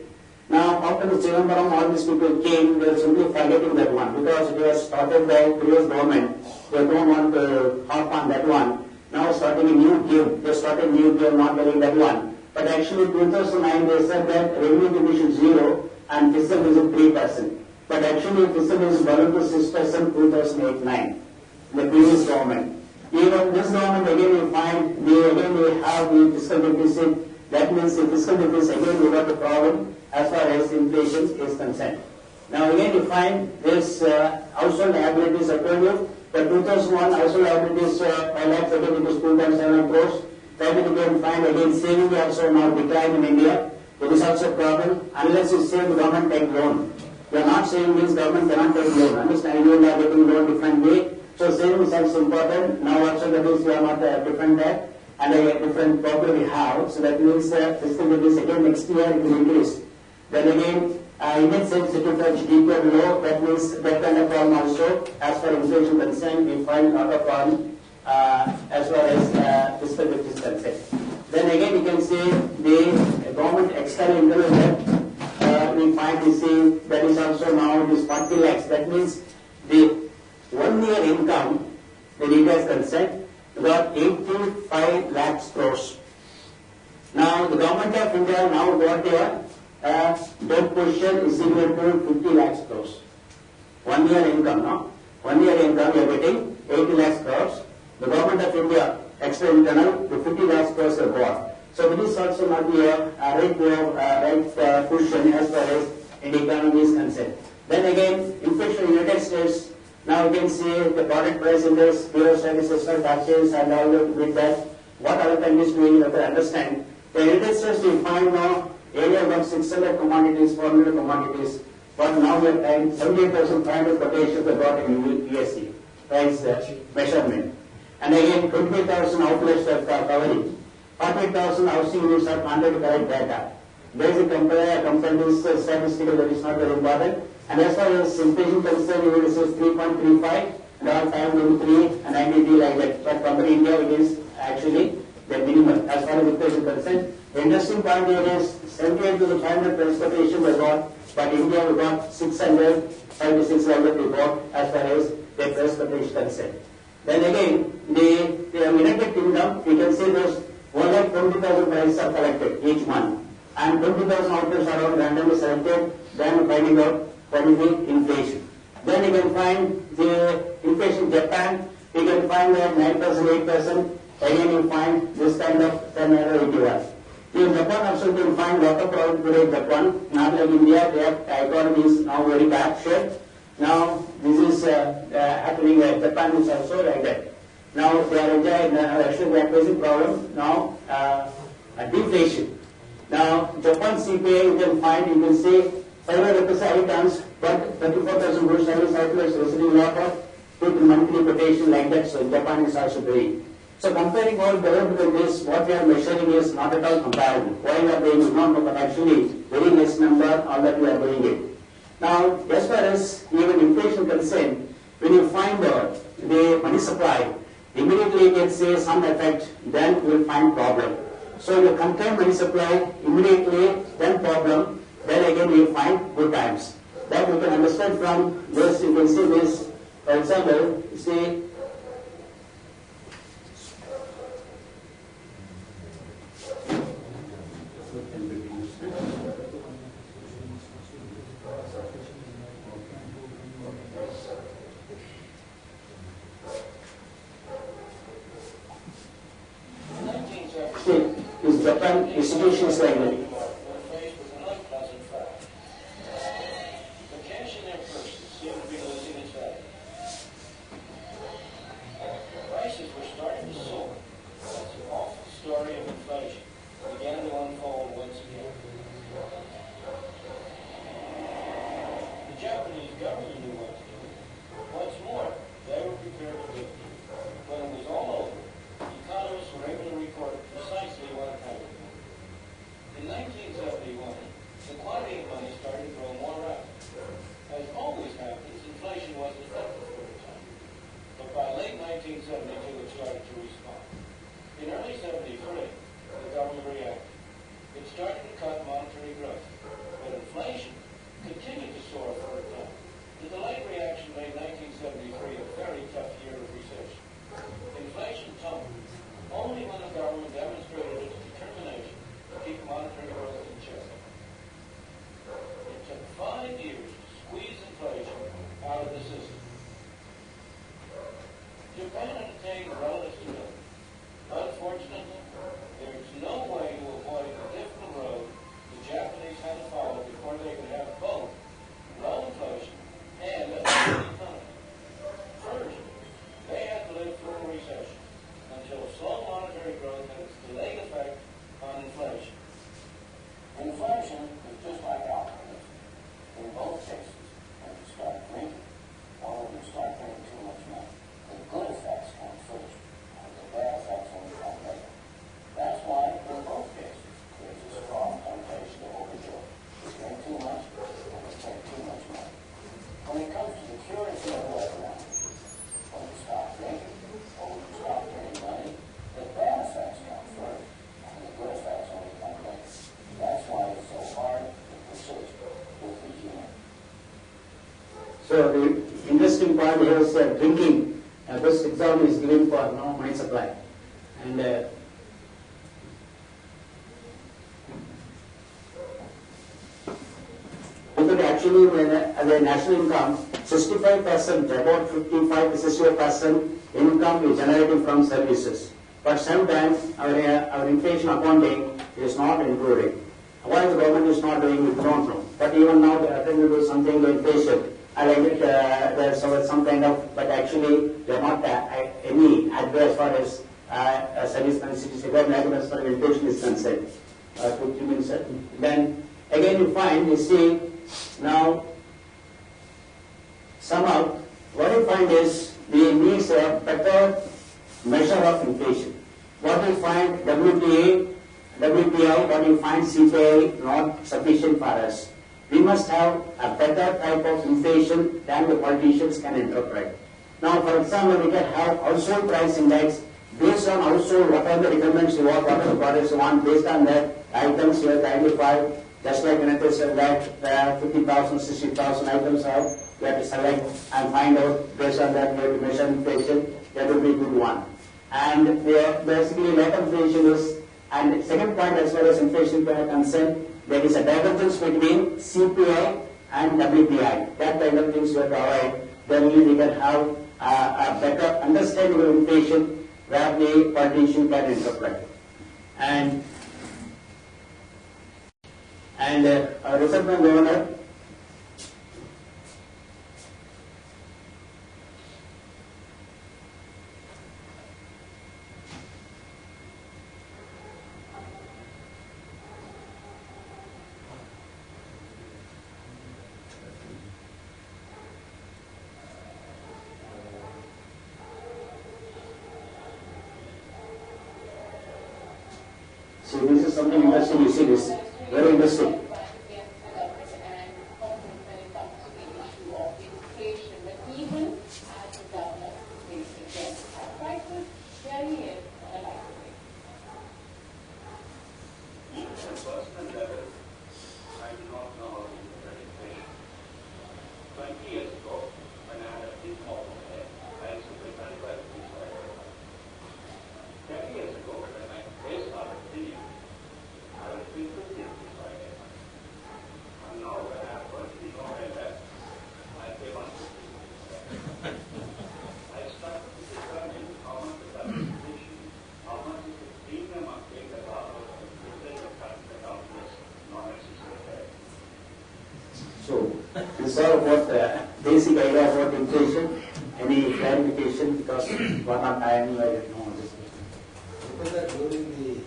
Now after the Chidambaram, all these people came, they were simply forgetting that one because it was started by previous government. They don't want to harp on that one. Now starting a new game, they started a new game, not getting that one. But actually 2009 they said that revenue deficit 0 and fiscal deficit 3%. But actually fiscal deficit ballooned to 6% 2008-9, the previous government. Even this government again we find, we have the fiscal deficit. That means the fiscal deficit again we got a problem as far as inflation is concerned. Now again you find this household liabilities, I told you, the 2001 household liabilities 5 lakhs, again it is 2.7 crores. Then you can find again saving also now decline in India. It is also a problem unless you say the government take loan. We are not saying this government cannot take loan. Understand, you are getting loan different way. So savings is also important. Now also that is we are not different there and a different problem we have. So that means fiscal deficit again next year it will increase. Then again Indian sales certificate GDP are low. That means that kind of problem also. As far as inflation concerned, we find a lot of problem as far as fiscal deficit is concerned. Then again you can say the government external internal debt. We find we see that is also now it is 40 lakhs. That means the 1 year income, the India is concerned, got 85 lakhs crores. Now the government of India now got their debt position is equal to 50 lakhs crores. 1 year income, no? 1 year income you are getting 80 lakhs crores. The government of India, extra internal, the 50 lakhs crores are got. So it is also not the right position as far as Indian economy is concerned. Then again, inflation in the United States, now you can see the product price index, bureau services, taxes and all with that. What other countries doing, you have to understand. The United States we find now area of 600 commodities, 400 commodities, but now we are trying 78,500 quotations we got in USC, price measurement. And again, 20,000 outlets are covering. 48,000 housing units are planted to collect data. There is a company's statistical that is not very important. And as far as inflation concerned, it is 3.35 and all time in 3 and 90 like that. But company India it is actually the minimum as far as inflation concerned. The interesting point here is 78 to the 500 transportation we got, but India we got 656 we got as far as the transportation concerned. Then again, the United Kingdom, you can see those 1,20,000 prices are collected each month, and 20,000 outlets are all randomly selected. Then finding out what is the inflation. Then you can find the inflation in Japan. You can find that 9%, 8%. Again, you find this kind of 1081. In Japan also you can find lot of problems today in Japan. Not like India, their economy is now very bad shape. Now this is happening. Japan is also like that. Now they are enjoying, actually they are facing problem now, deflation. Now Japan CPI you can find, you can see 500 items, but 34,000 goods service outlets receiving lot of good monthly quotation like that. So Japan is also doing. So comparing all developed with this, what we are measuring is not at all comparable. Why we are doing is not, but actually very less number, all that we are doing it. Now as far as even inflation concerned, when you find out the money supply, immediately you can say some effect, then you will find problem. So you contain money supply, immediately then problem, then again you will find good times. That you can understand from this, you can see this, for example, you see, is Japan institutions like that. Japanese government So the interesting part here is drinking. This example is given for money supply. And actually, as a national income, 65%, about 55 to 65% income is generated from services. But sometimes our inflation accounting is not included. Why the government is not doing it, we don't know. But even now they are trying to do something like inflation. I like it, there's some kind of, but actually they are not any adverse as far as service constitutes, government as far as inflation is concerned. Then again you find, you see, now somehow what you find is the needs a better measure of inflation. What you find WPI, what you find CPI not sufficient for us. We must have a better type of inflation than the politicians can interpret. Now, for example, we can have household price index based on household, what are the requirements you want, what are the products you want, based on that items you have to identify. Just like Anita said that 50,000, 60,000 items are, you have to select and find out based on that, you have to measure inflation, that will be a good one. And basically net inflation is, and the second point as far as inflation is concerned, there is a divergence between CPI and WPI. That kind of things you have to avoid. Then we can have a better understanding of inflation where the politician can interpret. And Reserve Bank Governor so this is something interesting, you see this, very interesting. This is all about the basic idea about inflation. Any clarification? Because one more time I don't know this. Because during the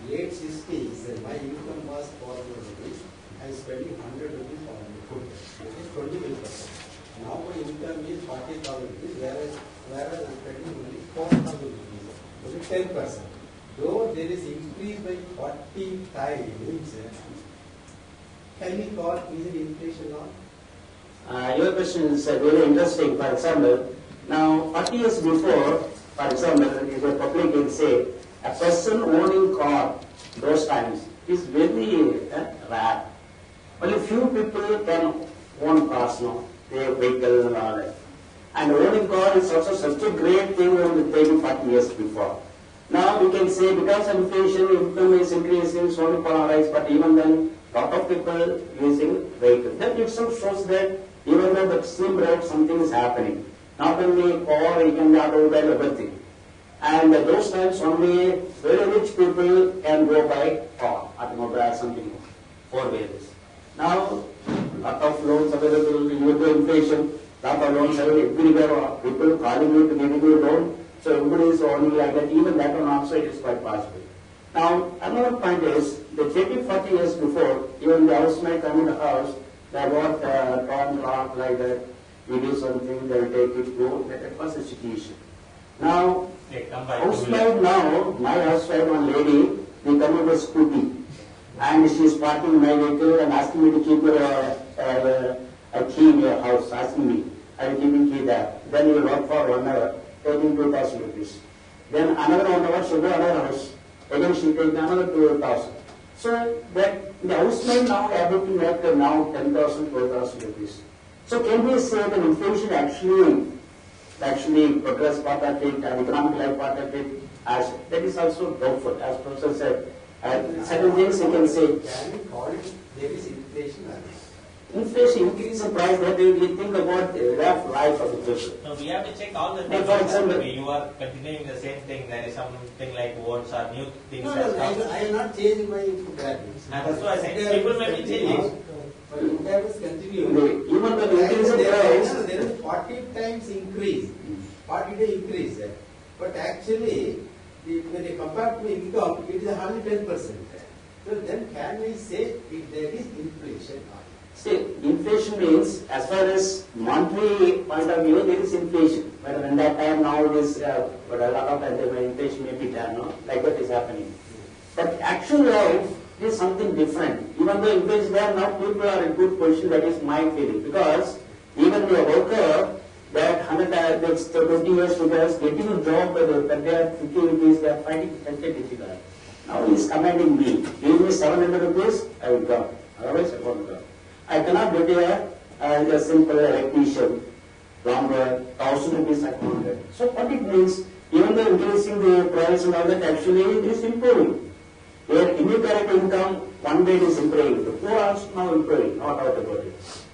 late 60s, my income was 400 rupees. I was spending 100 rupees on food. It is 20%. Now my income is 40,000 rupees, whereas I am spending only 4,000 rupees. Only 10%. Though there is increase by 40 times, can we call it inflation now? Your question is very interesting. For example, now 40 years before, for example, if the public can say a person owning car those times is very rare. Only few people can own cars now, their vehicle and all that. And owning car is also such a great thing only 30, 40 years before. Now we can say because of inflation, income is increasing, so many polarized, but even then, lot of people using vehicle. That itself shows that even though the same rate, something is happening. Not only car, you can be automobile, everything. And those times only very rich people can go by car, automobile, something, four wheels. Now, lot of loans available due to inflation, lot of loans available everywhere, people calling you to give you a loan. So everybody is owning like that, even that one also it is quite possible. Now, another point is, the 30, 40 years before, even the housemaid come in the house, they got torn cloth like that, we do something, they will take it, go, that was the situation. Now, housemaid now, my housemaid, one lady, they come with a scooty, and she is parking my vehicle and asking me to keep a key in your house, asking me, I will keep a key there. Then you will work for 1 hour, taking 2,000 rupees. Then another 1 hour, she go another house. Again she take another 2,000. So that the housemaid now able to make now 10,000, 12,000 rupees. So can we say that inflation actually progress part of it and economic life part of it, as that is also doubtful, as Professor said. Certain things you can say. Can we call it there is inflation or not? Inflation increase in price, that we think about the rough life of the person. No, we have to check all the Like things. for example- You are continuing the same thing. There is something like words or new things. No, has no, come. I will not change my input values. And that's why I said people may be changing. But intervals continue. Even the increase in price, There is 40 times increase, 40-day increase. But actually, when you compare to income, it is only 10%. So then can we say if there is inflation or not? see, inflation means, as far as monetary point of view, there is inflation. But in that time now it is, but a lot of times inflation may be there, no? Like that is happening. But actual life is something different. Even though inflation is there, now people are in good position, that is my feeling. Because even the worker, that 20 years with us, getting a job, but they are 50 rupees, they are finding it difficult. Now he is commanding me, give me 700 rupees, I will come. Otherwise I won't come. I cannot get a simple electrician, plumber, 1,000 rupees I cannot get. So what it means, even though increasing the price and all that, actually it is improving. Their immediate income, one day it is improving. The poor also now improving, no doubt about it.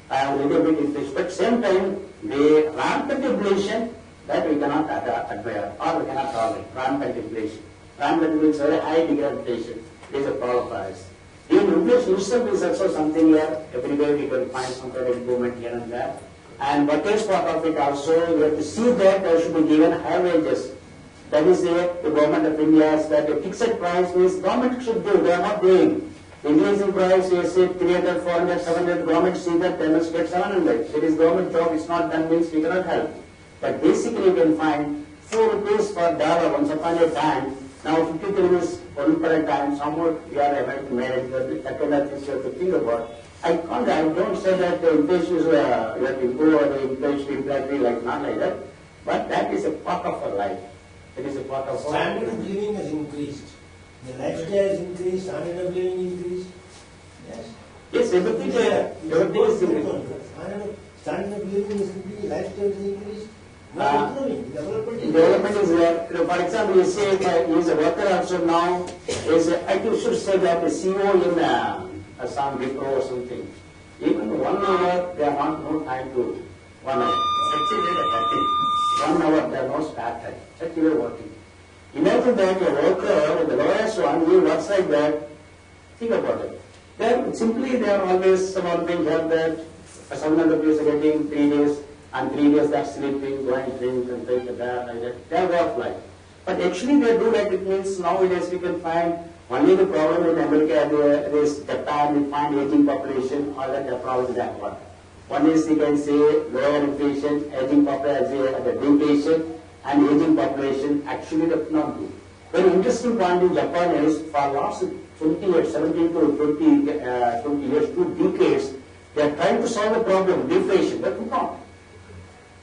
I have a little bit inflation, but same time, the rampant inflation, that we cannot admire or we cannot tolerate. Rampant inflation. Rampant means very high degree of inflation. It is a problem for us. Even inflation itself is also something where everywhere we can find some kind of improvement here and there. And workers part of it also, we have to see that there should be given high wages. That is the government of India has that a fixed price means government should do, they are not doing. Increasing price, you say 300, 400, 700, government see that they must get 700. It is government job, it's not done means we cannot help. But basically you can find 4 rupees per dollar once upon a time. Now 53 rupees per time, somewhat we are able to manage that kind of things you have to think about. I don't say that the inflation is, you have to improve or the inflation impact like not like that, but that is a part of our life. It is a part of our Standard of living has increased. The lifestyle has increased, standard of living increased. Yes. Yes, everything is increasing. Standard of living is increased, lifestyle is increased. Uh, Economic development is Development is there. For example, you say he is a worker also now, I should say that a CEO in Assam Wipro or something. Even 1 hour, they are not no time to 1 hour. Actually, they are working. 1 hour, they are no spare time. Actually, they are working. Imagine that a worker, the lowest one, he works like that. Think about it. They are always someone being helped that 700 rupees are getting 3 days, and 3 days they are sleeping, going drink and take a bath like that. They are work life. But actually they do that, it means nowadays we can find only the problem in America, there is Japan, we find aging population, all that the problem is that one. One is you can say lower inflation, aging population, the deflation, and aging population actually does not do. Very interesting point in Japan is for last 20 years, 17 to 20 years, 2 decades, they are trying to solve the problem, deflation, but not.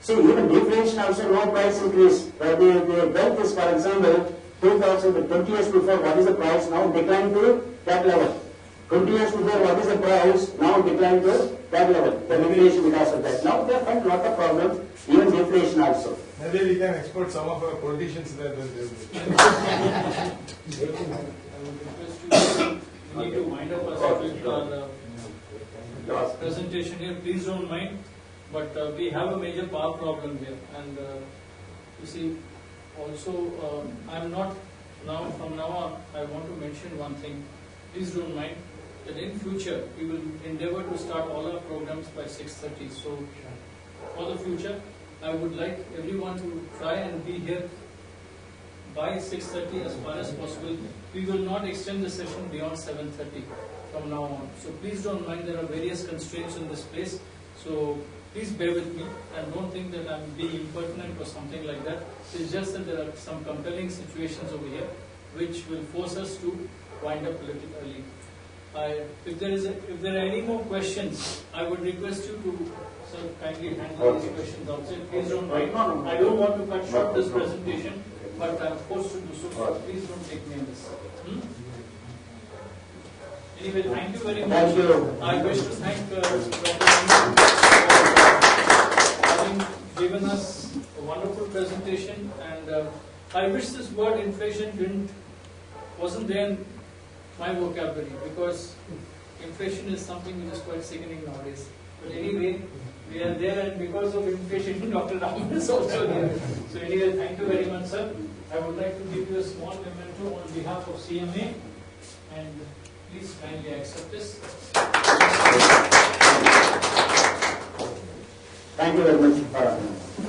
See, even deflation also no price increase. But the wealth is, for example, 2000 to 20 years before, what is the price? Now declined to that level. 20 years before, what is the price? Now declined to that level. The inflation because of that. Now they find a lot of problems, even deflation also. Maybe we can export some of our politicians there. I would request you, we need to wind up our presentation here. Please don't mind, but we have a major power problem here. And you see, also, I'm not now, from now on, I want to mention one thing. Please don't mind that in future, we will endeavor to start all our programs by 6:30. So, for the future, I would like everyone to try and be here by 6:30 as far as possible. We will not extend the session beyond 7:30 from now on. So please don't mind, there are various constraints in this place. So please bear with me and don't think that I'm being impertinent or something like that. It's just that there are some compelling situations over here which will force us to wind up a little early. If there are any more questions, I would request you to kindly handle these questions outside. Please don't mind. I don't want to cut short this presentation, but I'm forced to do so. So please don't take me on this. Anyway, thank you very much. Thank you. I wish to thank Dr. given us a wonderful presentation, and I wish this word inflation wasn't there in my vocabulary, because inflation is something which is quite sickening nowadays. But anyway, we are there, and because of inflation, Dr. Raman is also here. So anyway, thank you very much, sir. I would like to give you a small memento on behalf of CMA, and please kindly accept this. Thank you very much for